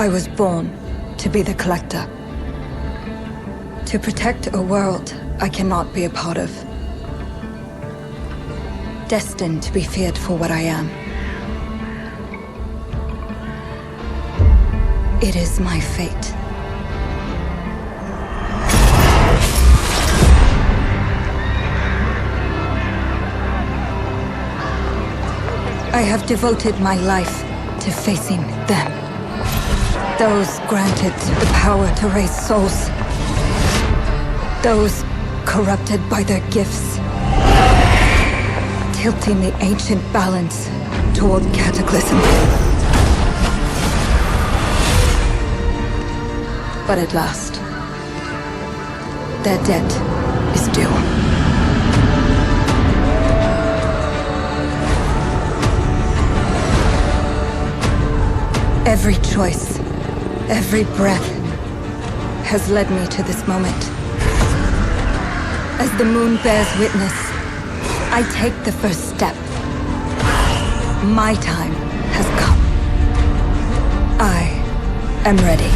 I was born to be the collector. To protect a world I cannot be a part of. Destined to be feared for what I am. It is my fate. I have devoted my life to facing them. Those granted the power to raise souls. Those corrupted by their gifts. Tilting the ancient balance toward cataclysm. But at last, their debt is due. Every choice, every breath has led me to this moment. As the moon bears witness, I take the first step. My time has come. I am ready.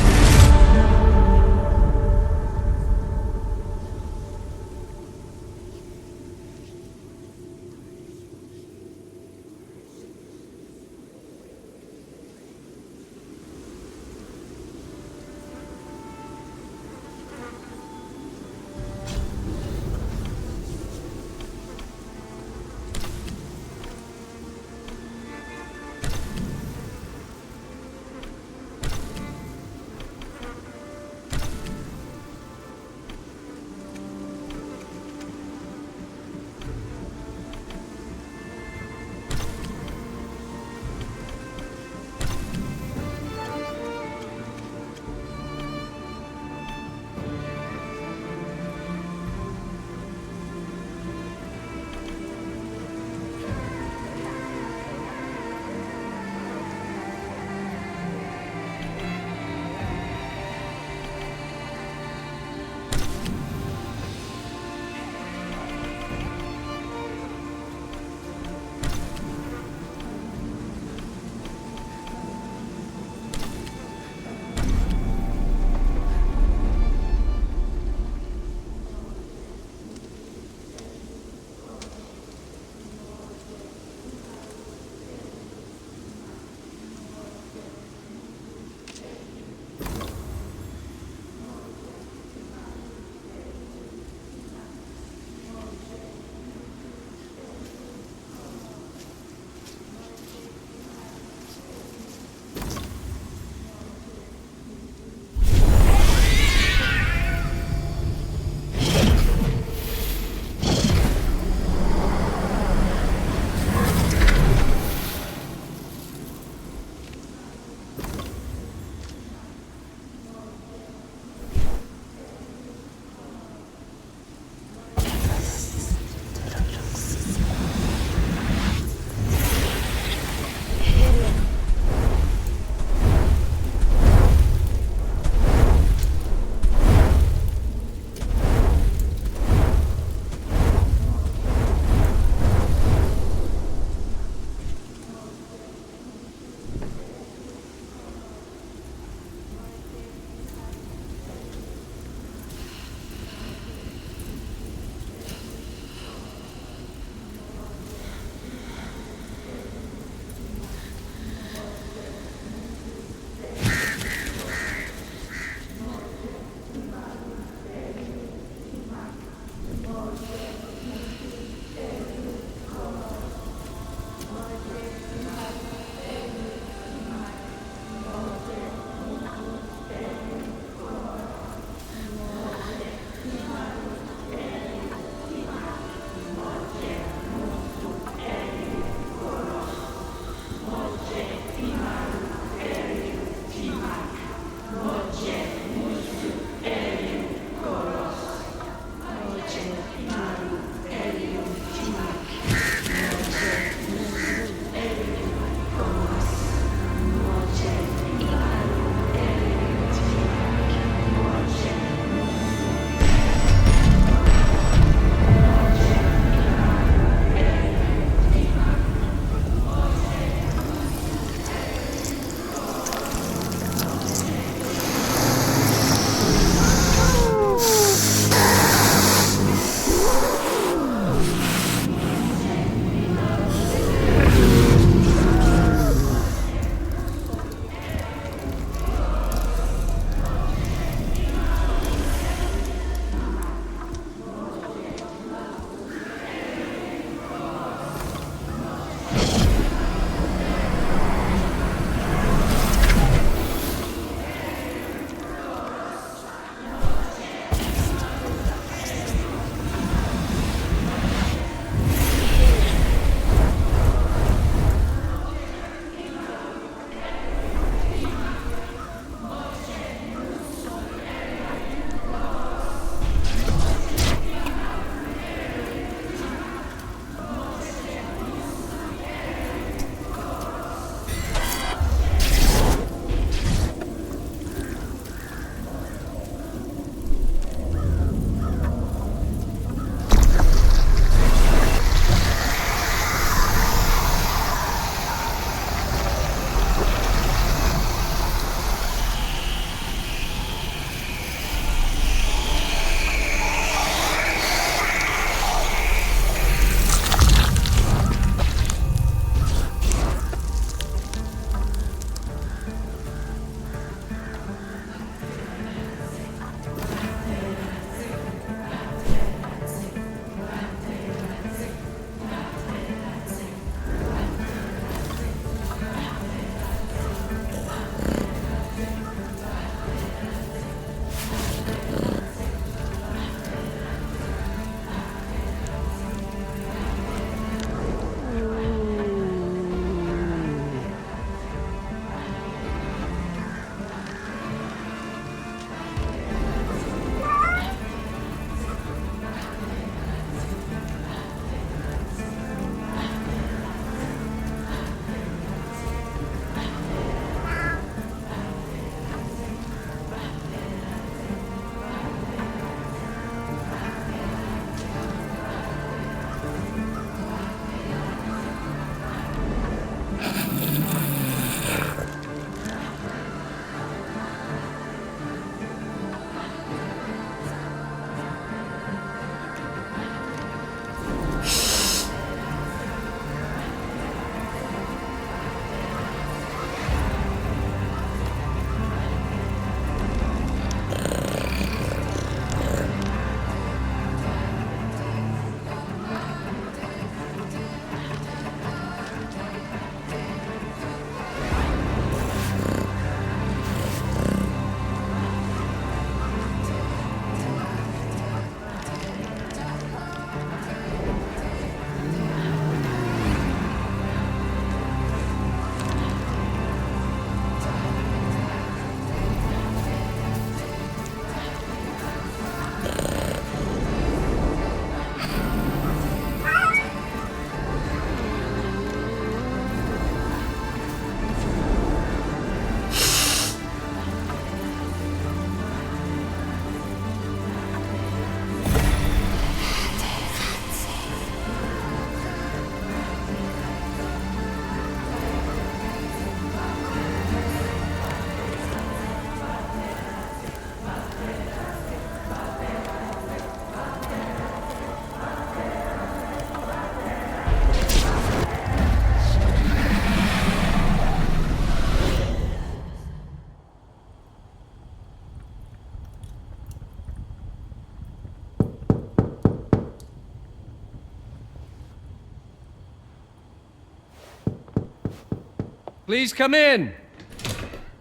Please come in.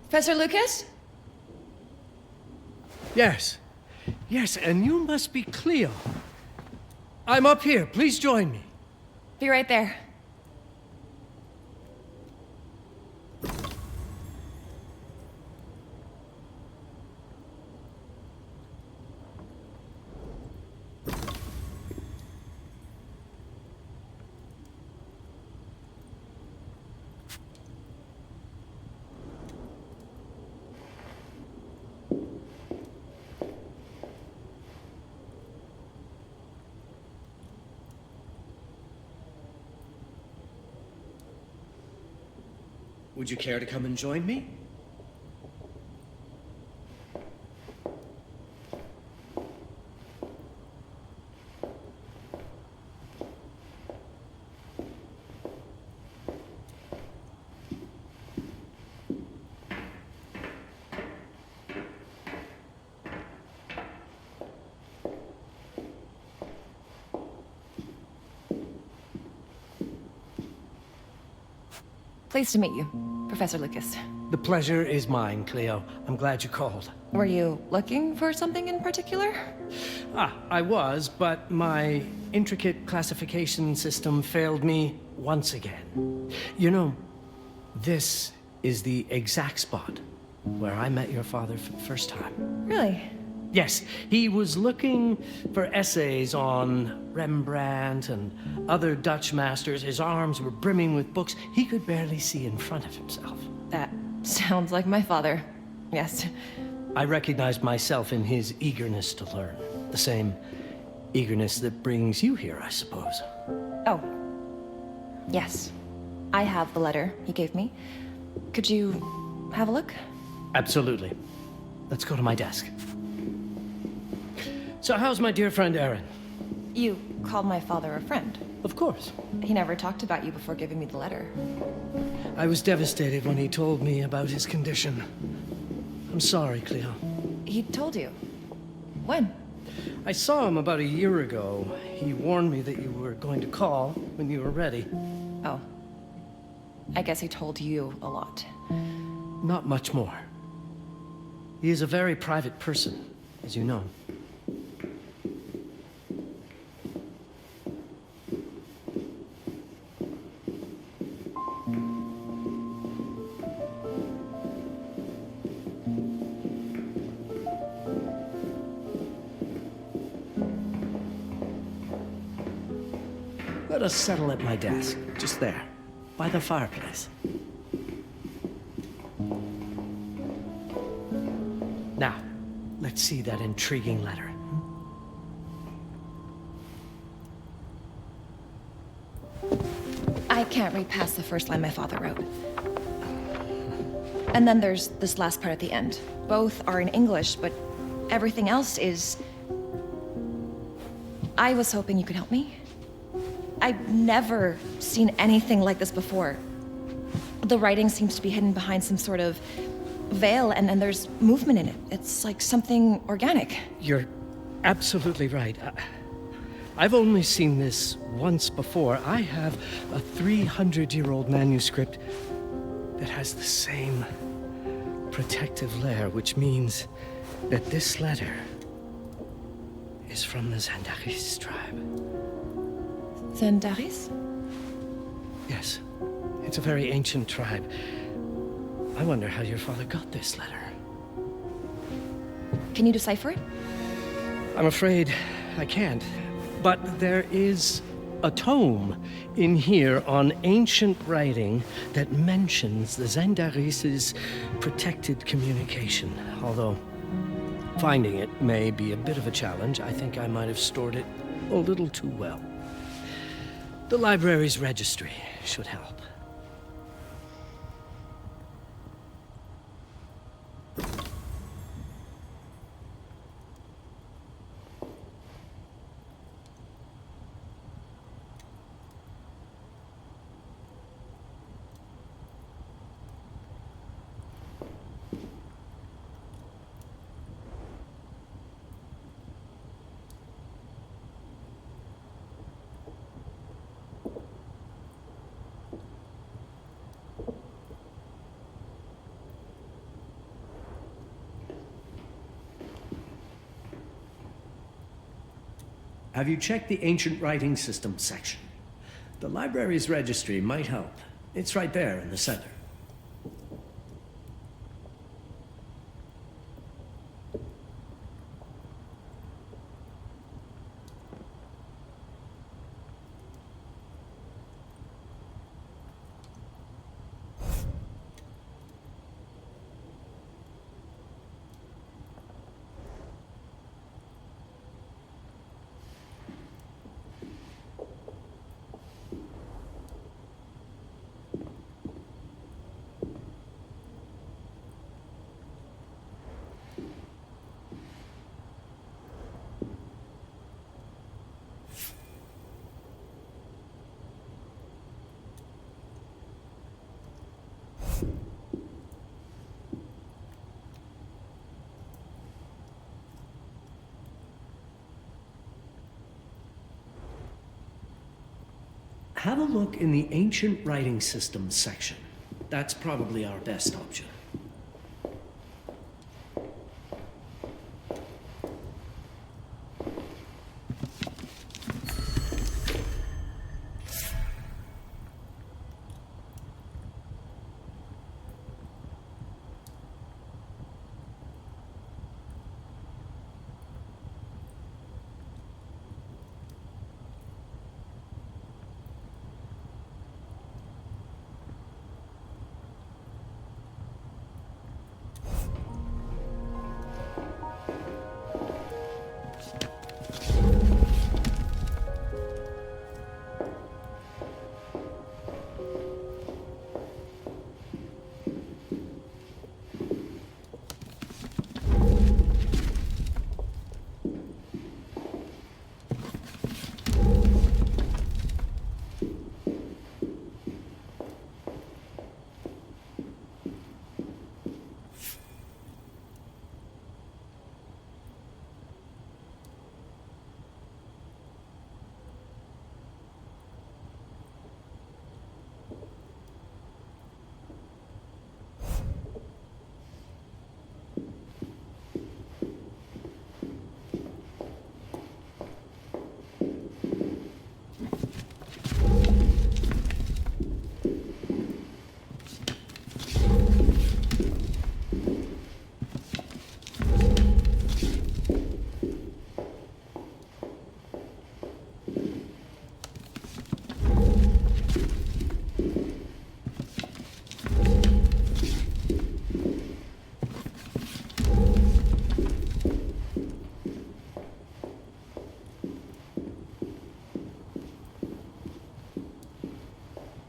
Professor Lucas? Yes. Yes, and you must be Cleo. I'm up here. Please join me. Be right there. Would you care to come and join me? Pleased to meet you, Professor Lucas. The pleasure is mine, Cleo. I'm glad you called. Were you looking for something in particular? I was, but my intricate classification system failed me once again. You know, this is the exact spot where I met your father for the first time. Really? Yes, he was looking for essays on Rembrandt and other Dutch masters. His arms were brimming with books. He could barely see in front of himself. That sounds like my father. Yes. I recognized myself in his eagerness to learn. The same eagerness that brings you here, I suppose. Oh. Yes. I have the letter he gave me. Could you have a look? Absolutely. Let's go to my desk. So how's my dear friend Aaron? You called my father a friend. Of course. He never talked about you before giving me the letter. I was devastated when he told me about his condition. I'm sorry, Cleo. He told you? When? I saw him about a year ago. He warned me that you were going to call when you were ready. Oh. I guess he told you a lot. Not much more. He is a very private person, as you know. Let us settle at my desk, just there, by the fireplace. Now, let's see that intriguing letter. I can't read past the first line my father wrote. And then there's this last part at the end. Both are in English, but everything else is... I was hoping you could help me. I've never seen anything like this before. The writing seems to be hidden behind some sort of veil, and there's movement in it. It's like something organic. You're absolutely right. I've only seen this once before. I have a 300-year-old manuscript that has the same protective layer, which means that this letter is from the Zandaris tribe. Zandaris? Yes. It's a very ancient tribe. I wonder how your father got this letter. Can you decipher it? I'm afraid I can't. But there is a tome in here on ancient writing that mentions the Zandaris' protected communication. Although finding it may be a bit of a challenge. I think I might have stored it a little too well. The library's registry should help. Have you checked the ancient writing system section? The library's registry might help. It's right there in the center. Have a look in the ancient writing system section. That's probably our best option.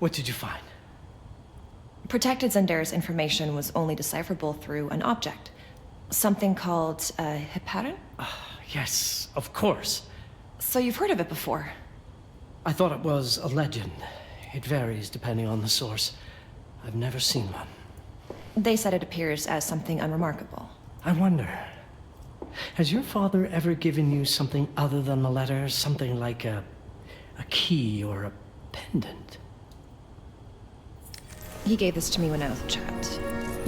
What did you find? Protected Zendare's information was only decipherable through an object. Something called a heparin? Yes, of course. So you've heard of it before? I thought it was a legend. It varies depending on the source. I've never seen one. They said it appears as something unremarkable. I wonder, has your father ever given you something other than the letter? Something like a key or a pendant? He gave this to me when I was a child.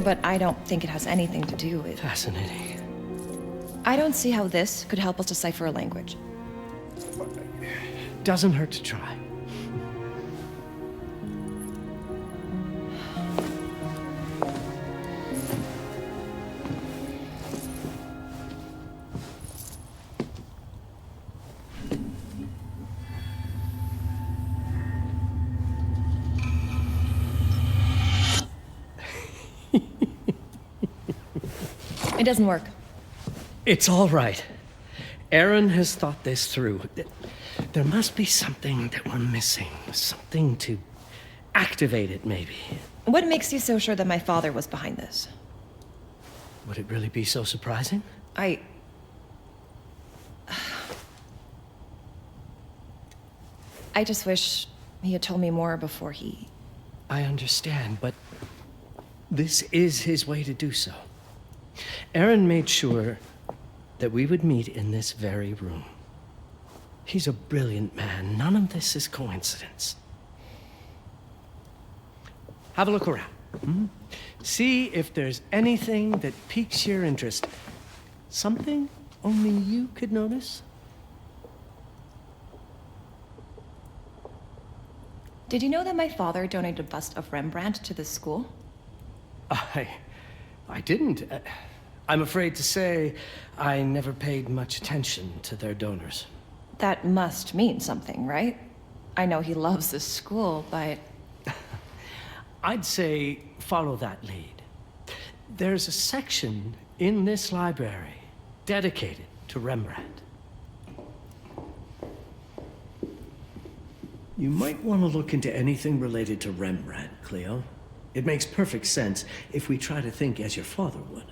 But I don't think it has anything to do with... Fascinating. I don't see how this could help us decipher a language. Doesn't hurt to try. It doesn't work. It's all right. Aaron has thought this through. There must be something that we're missing. Something to activate it, maybe. What makes you so sure that my father was behind this? Would it really be so surprising? I just wish he had told me more before he... I understand, but this is his way to do so. Aaron made sure that we would meet in this very room. He's a brilliant man. None of this is coincidence. Have a look around. See if there's anything that piques your interest. Something only you could notice. Did you know that my father donated a bust of Rembrandt to this school? I didn't. I'm afraid to say I never paid much attention to their donors. That must mean something, right? I know he loves this school, but... I'd say follow that lead. There's a section in this library dedicated to Rembrandt. You might want to look into anything related to Rembrandt, Cleo. It makes perfect sense if we try to think as your father would.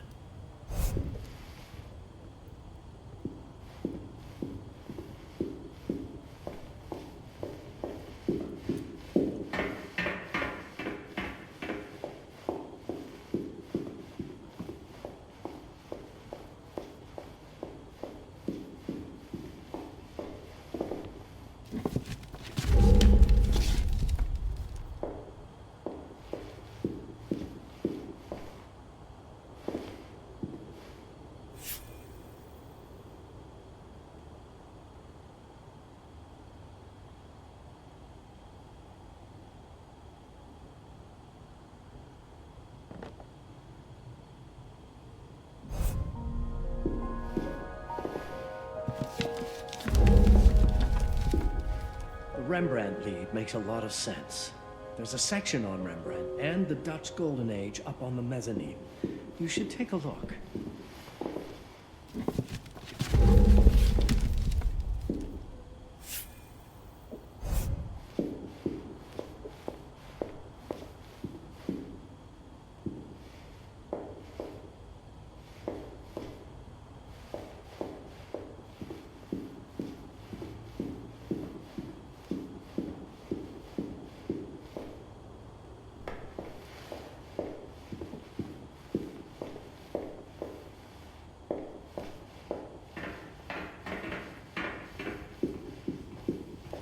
The Rembrandt lead makes a lot of sense. There's a section on Rembrandt and the Dutch Golden Age up on the mezzanine. You should take a look.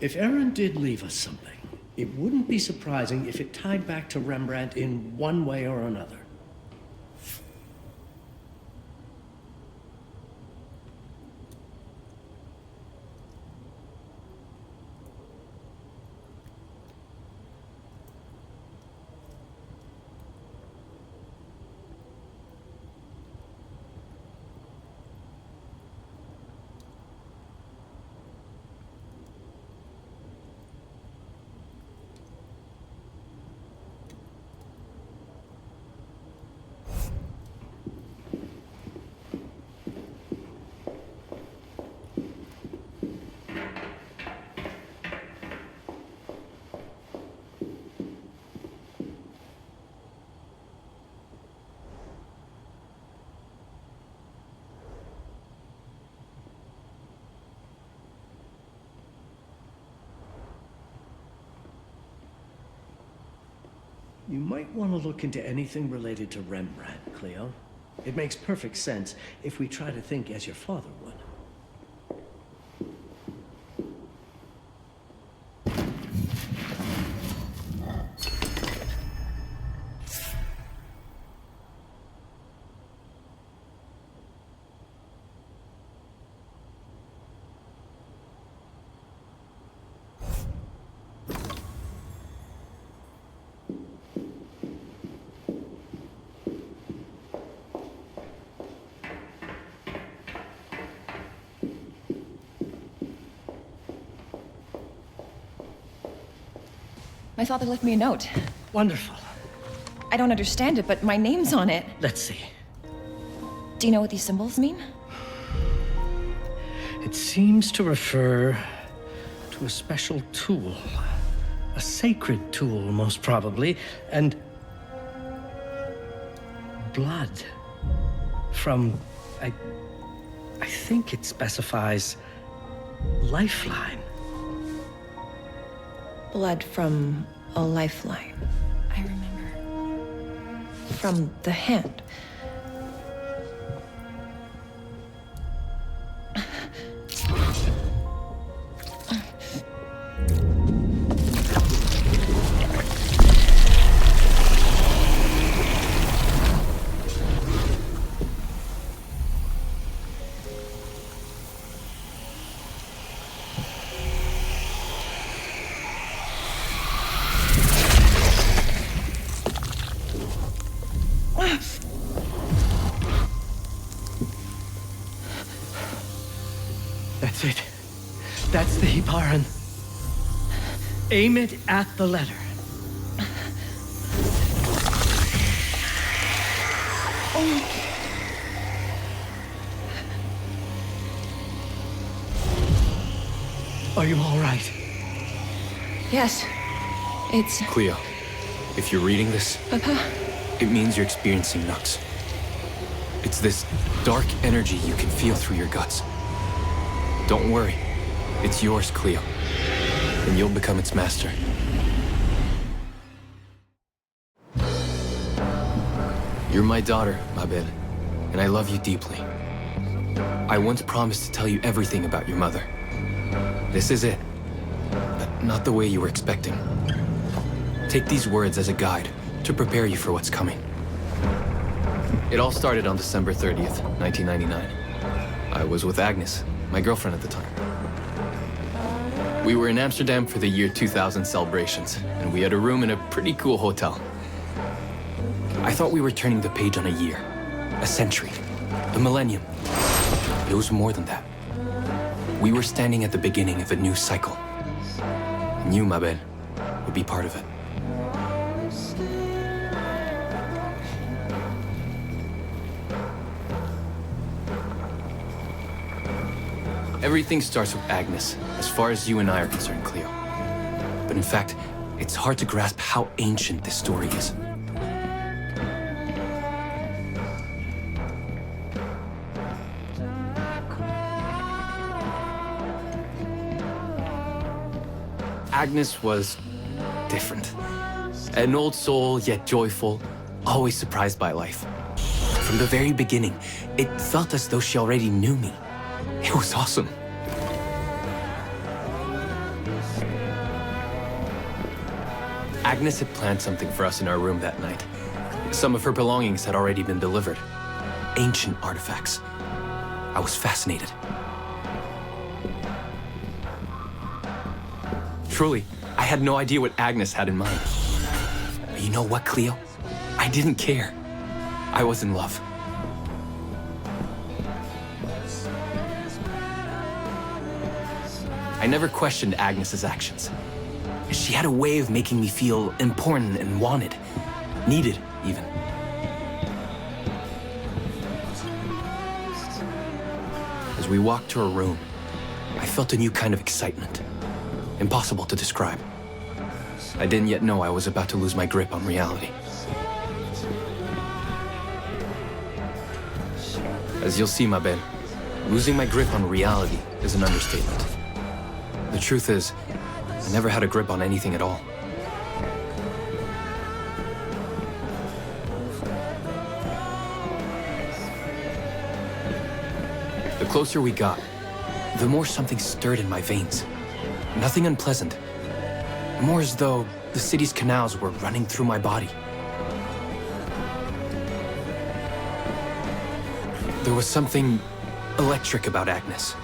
If Aaron did leave us something, it wouldn't be surprising if it tied back to Rembrandt in one way or another. You might want to look into anything related to Rembrandt, Cleo. It makes perfect sense if we try to think as your father would. My father left me a note. Wonderful. I don't understand it, but my name's on it. Let's see. Do you know what these symbols mean? It seems to refer to a special tool. A sacred tool, most probably, and blood from, I think it specifies lifeline. Blood from a lifeline. I remember. From the hand. That's it. That's the Hiparan. Aim it at the letter. Are you all right? Yes. It's... Cleo, if you're reading this, Papa? it means you're experiencing Nux. It's this dark energy you can feel through your guts. Don't worry. It's yours, Cleo. And you'll become its master. You're my daughter, Mabel, and I love you deeply. I once promised to tell you everything about your mother. This is it, but not the way you were expecting. Take these words as a guide to prepare you for what's coming. It all started on December 30th, 1999. I was with Agnes, my girlfriend at the time. We were in Amsterdam for the year 2000 celebrations, and we had a room in a pretty cool hotel. I thought we were turning the page on a year, a century, a millennium. It was more than that. We were standing at the beginning of a new cycle. And you, Mabel, would be part of it. Everything starts with Agnes, as far as you and I are concerned, Cleo. But in fact, it's hard to grasp how ancient this story is. Agnes was different. An old soul, yet joyful, always surprised by life. From the very beginning, it felt as though she already knew me. It was awesome. Agnes had planned something for us in our room that night. Some of her belongings had already been delivered. Ancient artifacts. I was fascinated. Truly, I had no idea what Agnes had in mind. But you know what, Cleo? I didn't care. I was in love. I never questioned Agnes's actions. She had a way of making me feel important and wanted. Needed, even. As we walked to her room, I felt a new kind of excitement. Impossible to describe. I didn't yet know I was about to lose my grip on reality. As you'll see, Mabel, losing my grip on reality is an understatement. The truth is, I never had a grip on anything at all. The closer we got, the more something stirred in my veins. Nothing unpleasant. More as though the city's canals were running through my body. There was something electric about Agnes.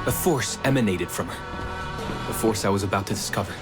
A force emanated from her. The force I was about to discover.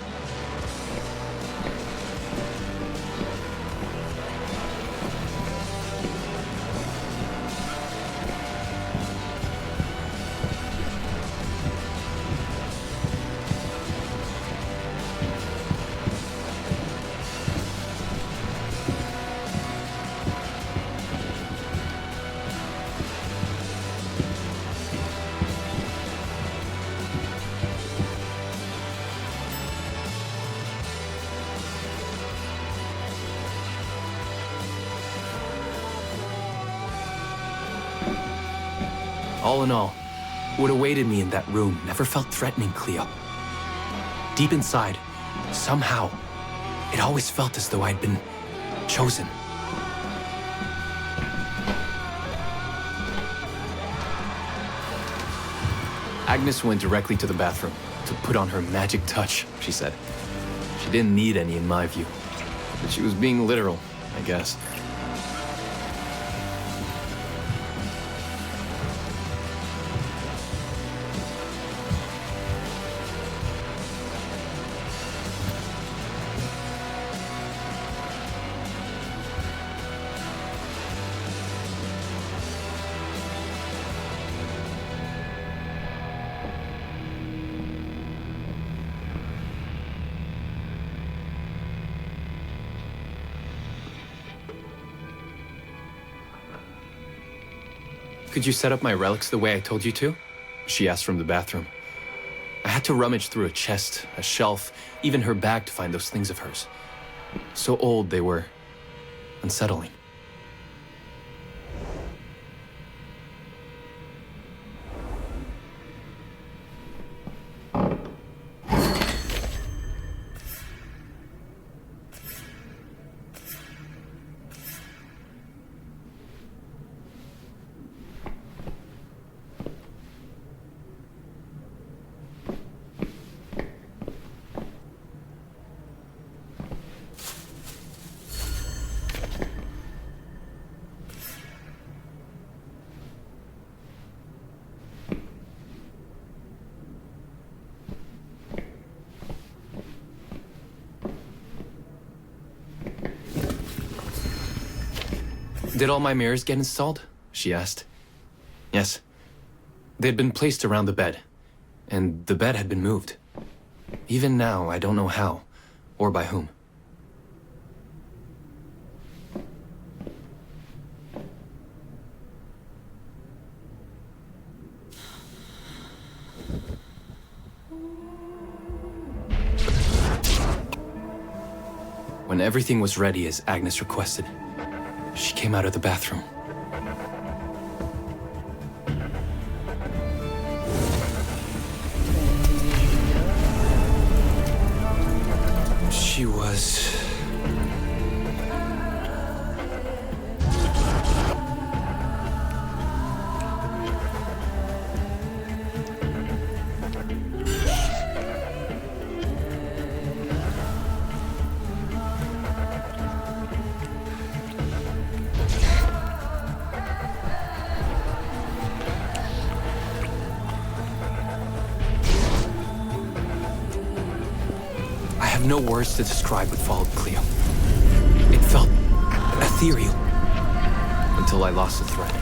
All in all, what awaited me in that room never felt threatening, Cleo. Deep inside, somehow, it always felt as though I'd been chosen. Agnes went directly to the bathroom to put on her magic touch, she said. She didn't need any, in my view. But she was being literal, I guess. Could you set up my relics the way I told you to? She asked from the bathroom. I had to rummage through a chest, a shelf, even her bag to find those things of hers. So old they were unsettling. Did all my mirrors get installed? She asked. Yes. They had been placed around the bed, and the bed had been moved. Even now, I don't know how, or by whom. When everything was ready as Agnes requested, she came out of the bathroom. She was... I have no words to describe what followed, Cleo. It felt ethereal until I lost the thread.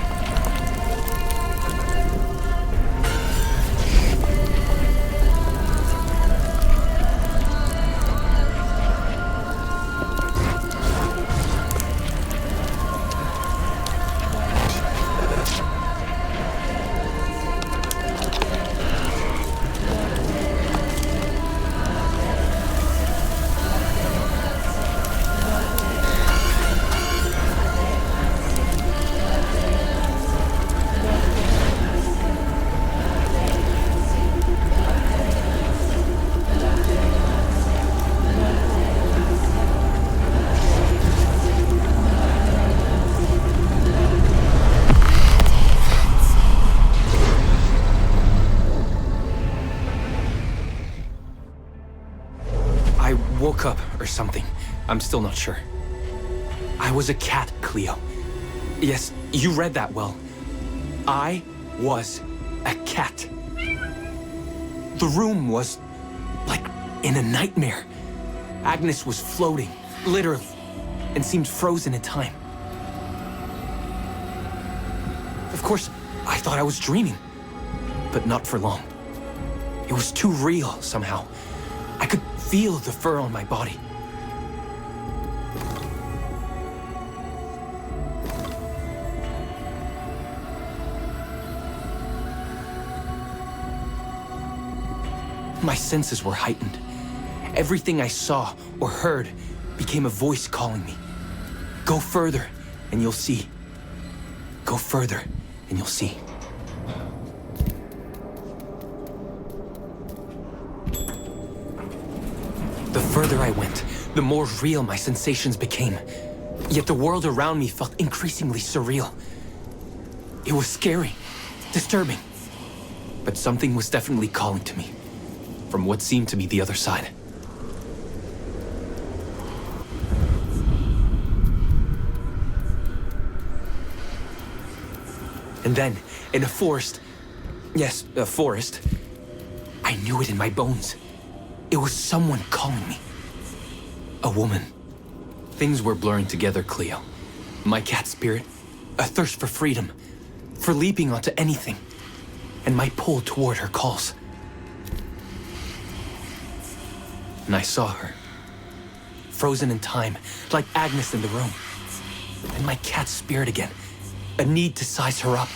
Woke up or something. I'm still not sure. I was a cat, Cleo. Yes, you read that well. I was a cat. The room was like in a nightmare. Agnes was floating, literally, and seemed frozen in time. Of course, I thought I was dreaming, but not for long. It was too real somehow. I could feel the fur on my body. My senses were heightened. Everything I saw or heard became a voice calling me. Go further, and you'll see. Go further, and you'll see. The further I went, the more real my sensations became. Yet the world around me felt increasingly surreal. It was scary, disturbing. But something was definitely calling to me, from what seemed to be the other side. And then, in a forest, yes, a forest, I knew it in my bones. It was someone calling me. A woman. Things were blurring together, Cleo. My cat spirit, a thirst for freedom, for leaping onto anything, and my pull toward her calls. And I saw her, frozen in time, like Agnes in the room. And my cat spirit again, a need to size her up,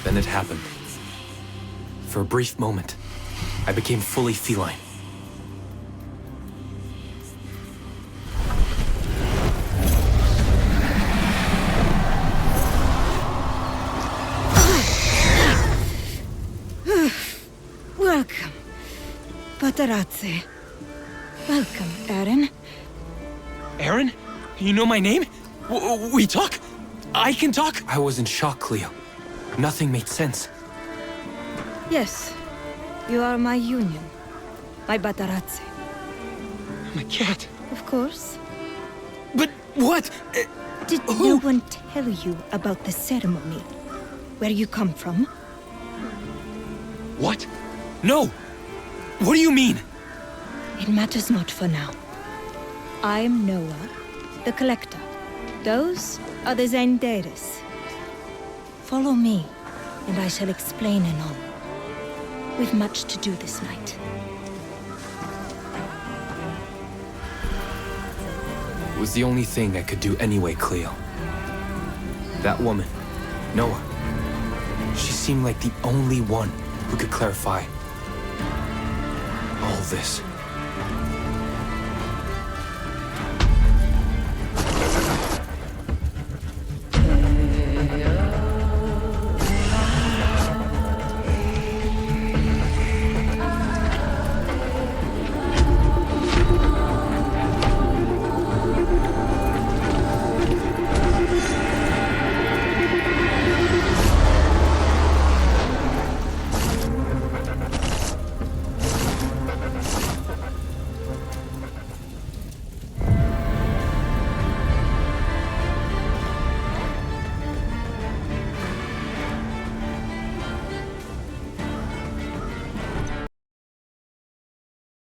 Then it happened. For a brief moment, I became fully feline. Welcome, Patarazzi. Welcome, Aaron. Aaron? You know my name? We talk? I can talk? I was in shock, Cleo. Nothing made sense. Yes, you are my union. My Patarazzi. My cat. Of course. But what? Did no one tell you about the ceremony? Where you come from? What? No! What do you mean? It matters not for now. I'm Noah, the Collector. Those are the Zendaris. Follow me, and I shall explain anon. We've much to do this night. It was the only thing I could do anyway, Cleo. That woman, Noah, she seemed like the only one who could clarify all this.